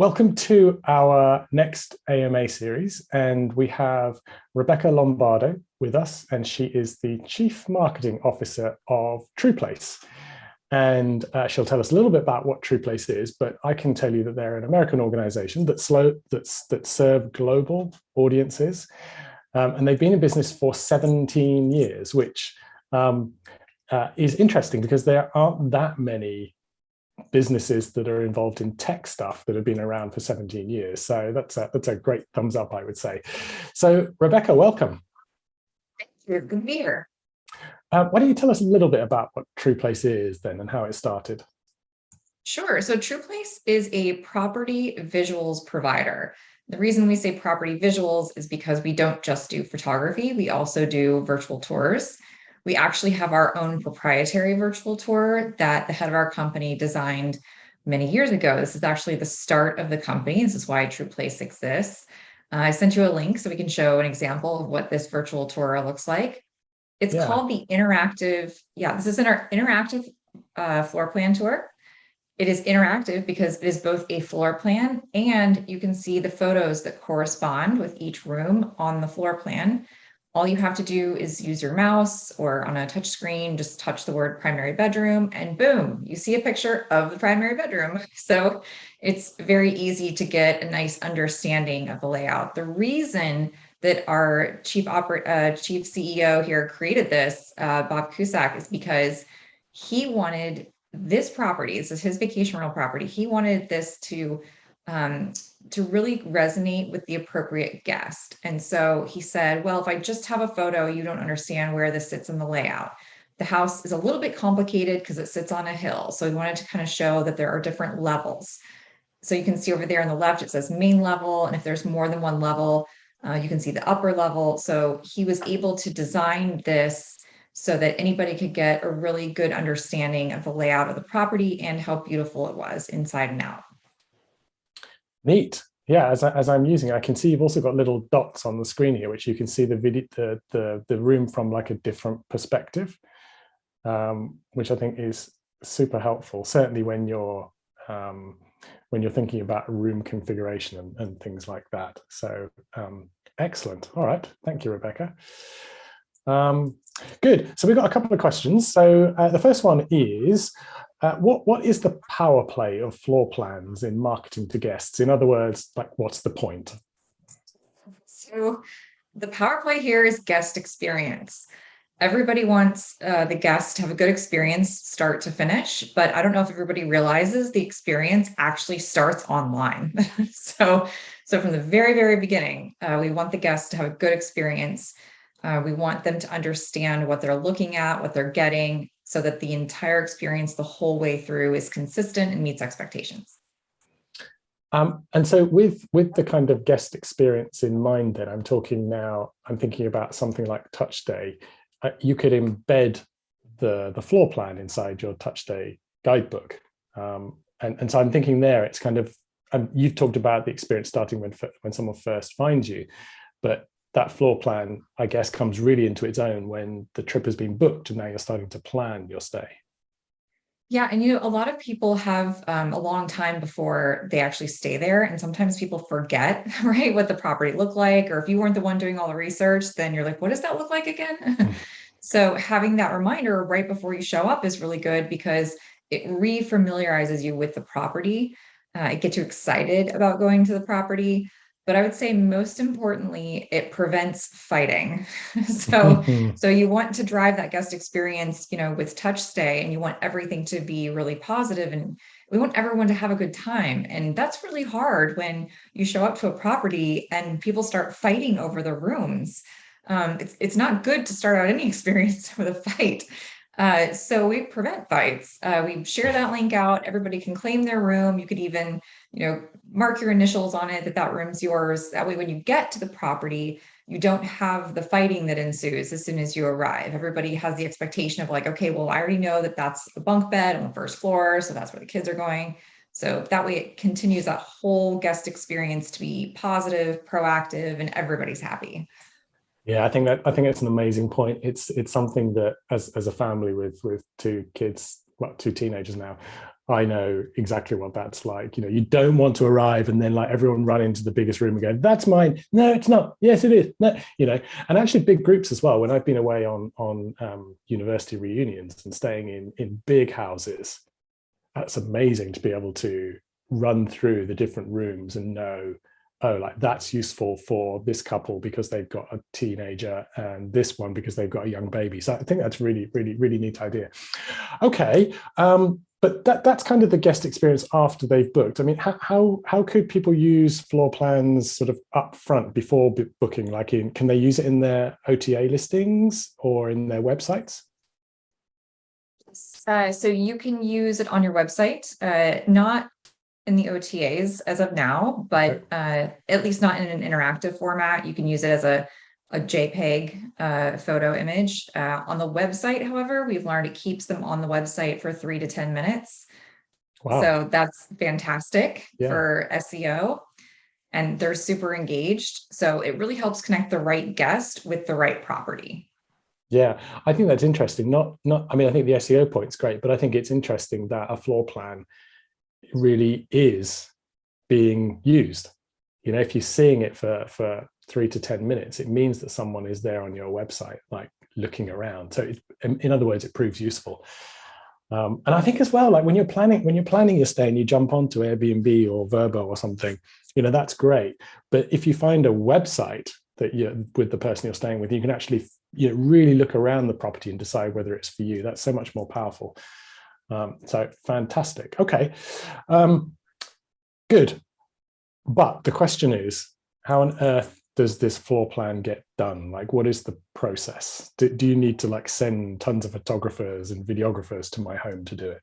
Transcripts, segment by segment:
Welcome to our next AMA series, and we have Rebecca Lombardo with us, and she is the Chief Marketing Officer of TruPlace. And she'll tell us a little bit about what TruPlace is, but I can tell you that they're an American organization that serve global audiences, and they've been in business for 17 years, which is interesting because there aren't that many businesses that are involved in tech stuff that have been around for 17 years. So that's a great thumbs up, I would say. So Rebecca, welcome. Thank you. Good to be here. Why don't you tell us a little bit about what TruPlace is then and how it started? Sure. So TruPlace is a property visuals provider. The reason we say property visuals is because we don't just do photography, we also do virtual tours. We actually have our own proprietary virtual tour that the head of our company designed many years ago. This is actually the start of the company. This is why TruPlace exists. I sent you a link so we can show an example of what this virtual tour looks like. It's called the interactive. Yeah, this is our interactive floor plan tour. It is interactive because it is both a floor plan and you can see the photos that correspond with each room on the floor plan. All you have to do is use your mouse or on a touch screen, just touch the word primary bedroom and boom, you see a picture of the primary bedroom. So it's very easy to get a nice understanding of the layout. The reason that our chief CEO here created this, Bob Cusack, is because he wanted this property, this is his vacation rental property, he wanted this to really resonate with the appropriate guest. And so he said, well, if I just have a photo, you don't understand where this sits in the layout. The house is a little bit complicated because it sits on a hill. So we wanted to kind of show that there are different levels. So you can see over there on the left, it says main level. And if there's more than one level, you can see the upper level. So he was able to design this so that anybody could get a really good understanding of the layout of the property and how beautiful it was inside and out. Neat. Yeah, as I'm using it, I can see you've also got little dots on the screen here, which you can see the video, the room from like a different perspective, which I think is super helpful. Certainly when you're thinking about room configuration and things like that. So excellent. All right, thank you, Rebecca. Good. So we've got a couple of questions. So the first one is, what is the power play of floor plans in marketing to guests? In other words, like, what's the point? So the power play here is guest experience. Everybody wants the guest to have a good experience start to finish, but I don't know if everybody realizes the experience actually starts online. So from the very, very beginning, we want the guests to have a good experience. We want them to understand what they're looking at, what they're getting, so that the entire experience the whole way through is consistent and meets expectations. And so with the kind of guest experience in mind, then I'm thinking about something like Touch Day. You could embed the floor plan inside your Touch Day guidebook. And so I'm thinking there, it's kind of, you've talked about the experience starting when someone first finds you, but that floor plan, I guess, comes really into its own when the trip has been booked and now you're starting to plan your stay. Yeah, and a lot of people have a long time before they actually stay there. And sometimes people forget, right, what the property looked like. Or if you weren't the one doing all the research, then you're like, what does that look like again? So having that reminder right before you show up is really good because it re-familiarizes you with the property. It gets you excited about going to the property. But I would say most importantly, it prevents fighting. So you want to drive that guest experience, with Touch Stay, and you want everything to be really positive, and we want everyone to have a good time. And that's really hard when you show up to a property and people start fighting over the rooms. It's not good to start out any experience with a fight. So we prevent fights. We share that link out. Everybody can claim their room. You could even, mark your initials on it that room's yours. That way, when you get to the property, you don't have the fighting that ensues as soon as you arrive. Everybody has the expectation of like, okay, well, I already know that that's the bunk bed on the first floor, so that's where the kids are going. So that way it continues that whole guest experience to be positive, proactive, and everybody's happy. Yeah, I think it's an amazing point. It's something that as a family with two kids, well, two teenagers now, I know exactly what that's like. You know, you don't want to arrive and then like everyone run into the biggest room and go, "That's mine." No, it's not. Yes, it is. No, you know, and actually big groups as well. When I've been away on university reunions and staying in big houses, that's amazing to be able to run through the different rooms and know, oh, like that's useful for this couple because they've got a teenager, and this one because they've got a young baby. So I think that's really, really, really neat idea. Okay. But that's kind of the guest experience after they've booked. I mean, how could people use floor plans sort of up front before booking? Like, can they use it in their OTA listings or in their websites? So you can use it on your website, not in the OTAs as of now, but Okay. at least not in an interactive format. You can use it as a JPEG photo image. On the website, however, we've learned it keeps them on the website for 3 to 10 minutes. Wow. So that's fantastic Yeah. for SEO, and they're super engaged. So it really helps connect the right guest with the right property. Yeah, I think that's interesting. Not. I mean, I think the SEO point's great, but I think it's interesting that a floor plan really is being used. You know, if you're seeing it for 3 to 10 minutes, it means that someone is there on your website, like looking around. So, in other words, it proves useful. And I think as well, like when you're planning your stay and you jump onto Airbnb or Verbo or something, you know, that's great. But if you find a website that you with the person you're staying with, you can actually really look around the property and decide whether it's for you. That's so much more powerful. So fantastic. Okay, good. But the question is, how on earth does this floor plan get done? Like, what is the process? Do you need to like send tons of photographers and videographers to my home to do it?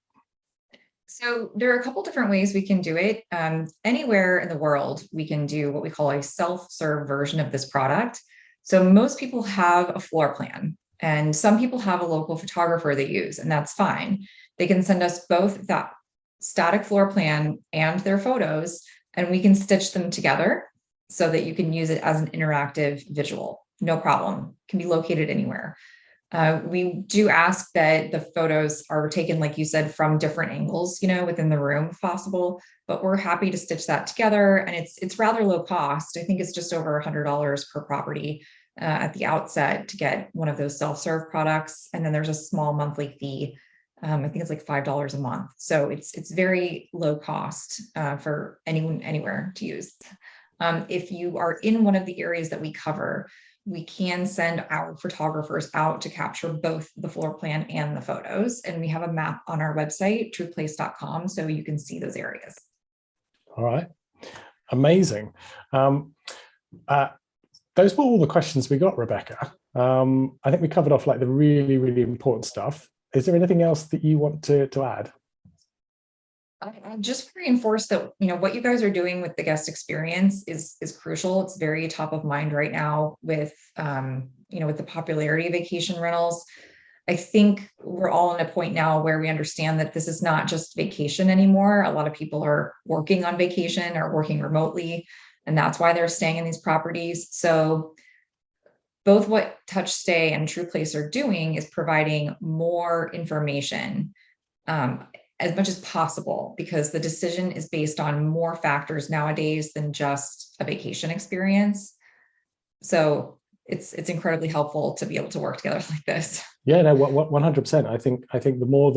So there are a couple different ways we can do it. Anywhere in the world, we can do what we call a self-serve version of this product. So most people have a floor plan, and some people have a local photographer they use, and that's fine. They can send us both that static floor plan and their photos, and we can stitch them together so that you can use it as an interactive visual. No problem. Can be located anywhere. We do ask that the photos are taken, like you said, from different angles, within the room if possible, but we're happy to stitch that together. And it's rather low cost. I think it's just over $100 per property at the outset to get one of those self-serve products. And then there's a small monthly fee. I think it's like $5 a month. So it's very low cost for anyone anywhere to use. If you are in one of the areas that we cover, we can send our photographers out to capture both the floor plan and the photos. And we have a map on our website, truplace.com, so you can see those areas. All right, amazing. Uh, those were all the questions we got, Rebecca. I think we covered off like the really, really important stuff. Is there anything else that you want to add? I just reinforce that what you guys are doing with the guest experience is crucial. It's very top of mind right now with with the popularity of vacation rentals. I think we're all in a point now where we understand that this is not just vacation anymore. A lot of people are working on vacation or working remotely, and that's why they're staying in these properties. So both what Touch Stay and TruPlace are doing is providing more information as much as possible, because the decision is based on more factors nowadays than just a vacation experience. So it's incredibly helpful to be able to work together like this. Yeah, no, 100%. I think the more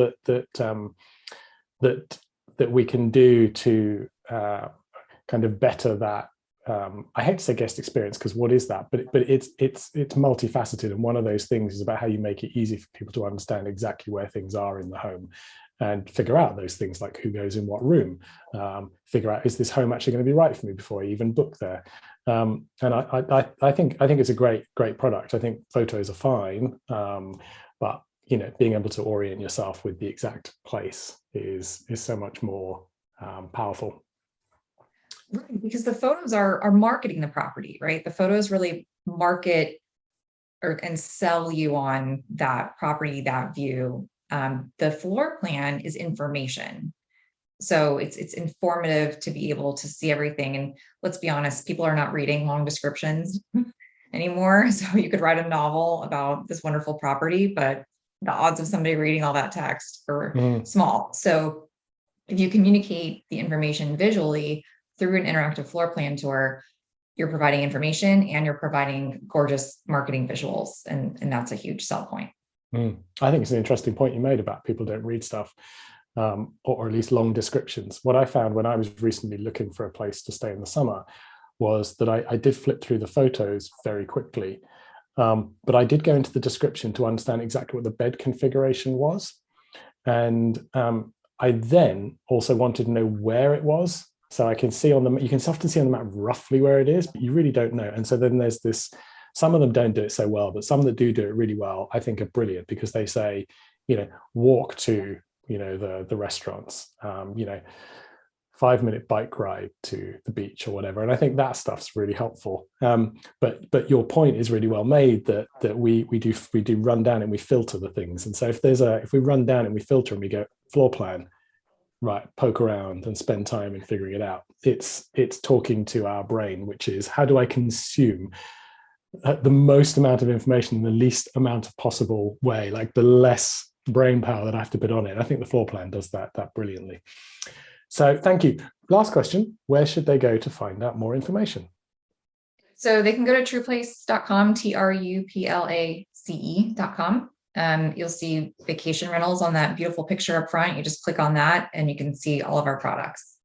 that we can do to kind of better that. I hate to say guest experience because what is that? But it's multifaceted, and one of those things is about how you make it easy for people to understand exactly where things are in the home, and figure out those things like who goes in what room. Figure out, is this home actually going to be right for me before I even book there? And I think it's a great product. I think photos are fine, but being able to orient yourself with the exact place is so much more powerful. Right, because the photos are marketing the property, right? The photos really market and sell you on that property, that view. The floor plan is information. So it's informative to be able to see everything. And let's be honest, people are not reading long descriptions anymore. So you could write a novel about this wonderful property, but the odds of somebody reading all that text are small. So if you communicate the information visually through an interactive floor plan tour, you're providing information and you're providing gorgeous marketing visuals. And that's a huge sell point. I think it's an interesting point you made about people don't read stuff, or at least long descriptions. What I found when I was recently looking for a place to stay in the summer was that I did flip through the photos very quickly, but I did go into the description to understand exactly what the bed configuration was. And I then also wanted to know where it was. So I can see on the, you can often see on the map roughly where it is, but you really don't know. And so then there's this, some of them don't do it so well, but some that do it really well, I think are brilliant, because they say, walk to, the restaurants, 5-minute bike ride to the beach or whatever. And I think that stuff's really helpful. But your point is really well made, that we do run down and we filter the things. And so if we run down and we filter and we go floor plan, right, poke around and spend time in figuring it out, it's talking to our brain, which is, how do I consume the most amount of information in the least amount of possible way, like the less brain power that I have to put on it. I think the floor plan does that brilliantly. So thank you. Last question, where should they go to find out more information? So they can go to truplace.com, truplace.com. You'll see vacation rentals on that beautiful picture up front. You just click on that and you can see all of our products.